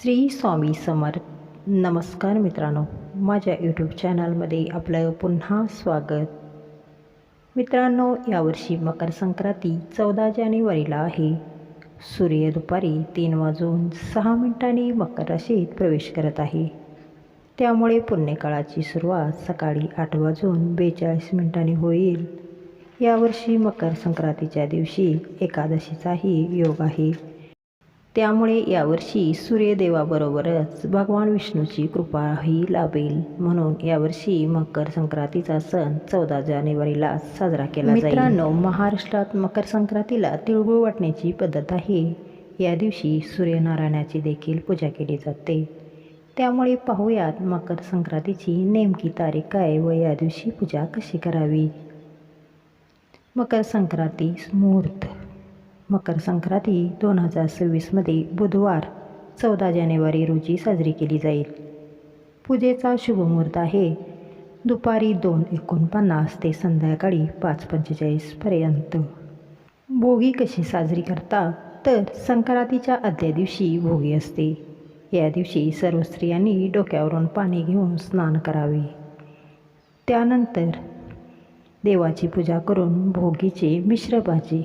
श्री स्वामी समर्थ. नमस्कार मित्रांनो, माझ्या यूट्यूब चॅनलमध्ये आपलं पुन्हा स्वागत. मित्रांनो, यावर्षी मकर संक्रांती 14 जानेवारीला आहे. सूर्य दुपारी 3:06 मकर राशीत प्रवेश करत आहे. त्यामुळे पुण्यकाळाची सुरुवात सकाळी 8:42 होईल. यावर्षी मकर संक्रांतीच्या दिवशी एकादशीचाही योग आहे. त्यामुळे यावर्षी सूर्यदेवाबरोबरच भगवान विष्णूची कृपाही लाभेल. म्हणून यावर्षी मकर संक्रांतीचा सण 14 जानेवारीला साजरा केला जाईल. मित्रांनो, महाराष्ट्रात मकर संक्रांतीला तिळगुळ वाटण्याची पद्धत आहे. या दिवशी सूर्यनारायणाची देखील पूजा केली जाते. त्यामुळे पाहूयात मकर संक्रांतीची नेमकी तारीख काय व या दिवशी पूजा कशी करावी. मकर संक्रांती मुहूर्त. मकर संक्रांती 2026 बुधवार 14 जानेवारी रोजी साजरी केली जाईल. पूजेचा शुभमुहूर्त आहे दुपारी 2:49 ते संध्याकाळी 5:45 पर्यंत. भोगी कशी साजरी करतात तर संक्रांतीच्या आदल्या दिवशी भोगी असते. या दिवशी सर्व स्त्रियांनी डोक्यावरून पाणी घेऊन स्नान करावे. त्यानंतर देवाची पूजा करून भोगीचे मिश्र भाजी,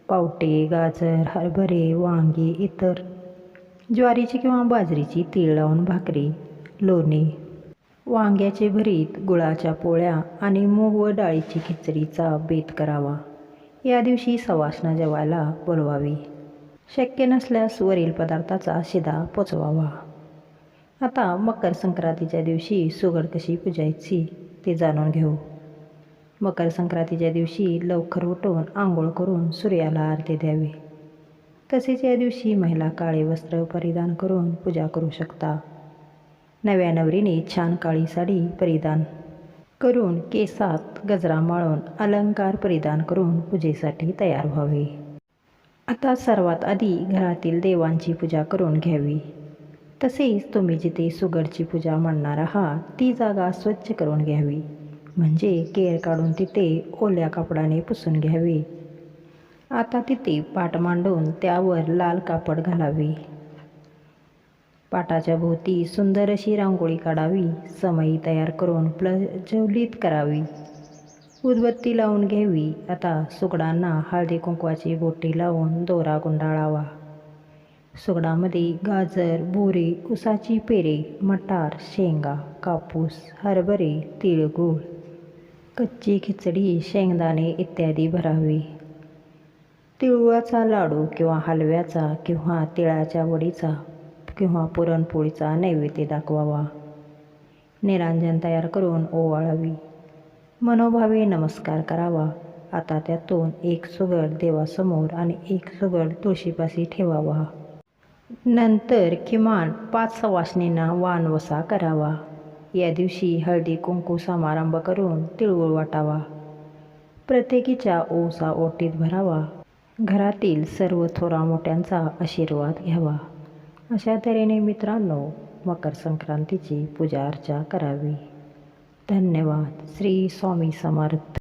पावटे, गाजर, हरभरे, वांगी, इतर ज्वारीची किंवा बाजरीची तीळ लावून भाकरी, लोणी, वांग्याचे भरीत, गुळाच्या पोळ्या आणि मूग व डाळीची खिचडीचा बेत करावा. या दिवशी सवाष्ण जेवायला बोलवावी. शक्य नसल्यास वरील पदार्थाचा शिदा पोचवावा. आता मकर संक्रांतीच्या दिवशी सुगड कशी पूजायची ते जाणून घेऊ. मकर संक्रांतीच्या दिवशी लवकर उठून आंघोळ करून सूर्याला आरती द्यावी. तसेच या दिवशी महिला काळे वस्त्र परिधान करून पूजा करू शकता. नव्या नवरीने छान काळी साडी परिधान करून केसात गजरा माळून अलंकार परिधान करून पूजेसाठी तयार व्हावे. आता सर्वात आधी घरातील देवांची पूजा करून घ्यावी. तसेच तुम्ही जिथे सुगडची पूजा मांडणार आहात ती जागा स्वच्छ करून घ्यावी. म्हणजे केर काढून तिथे ओल्या कापडाने पुसून घ्यावे. आता तिथे पाट मांडून त्यावर लाल कापड घालावे. पाटाच्या भोवती सुंदर अशी रांगोळी काढावी. समई तयार करून प्रज्वलित करावी. उदबत्ती लावून घ्यावी. आता सुगडांना हळदी कुंकवाची बोटे लावून दोरा गुंडाळावा. सुगडामध्ये गाजर, बोरे, उसाची पेरे, मटार, शेंगा, कापूस, हरभरे, तिळगुळ, कच्ची खिचडी, शेंगदाणे इत्यादी भरावे. तिळगुळाचा लाडू किंवा हलव्याचा किंवा तिळाच्या वडीचा किंवा पुरणपोळीचा नैवेद्य दाखवावा. निरांजन तयार करून ओवाळावी. मनोभावे नमस्कार करावा. आता त्यातून एक सुगड देवासमोर आणि एक सुगड तुळशीपाशी ठेवावा. नंतर किमान 5 सवाष्णींना वाणवसा करावा. या दिवशी हळदी कुंकू समारंभ करून तिळगुळ वाटावा. प्रत्येकीच्या ओसा ओटीत भरावा. घरातील सर्व थोरा मोठ्यांचा आशीर्वाद घ्यावा. अशा तऱ्हेने मित्रांनो मकर संक्रांतीची पूजा अर्चा करावी. धन्यवाद. श्री स्वामी समर्थ.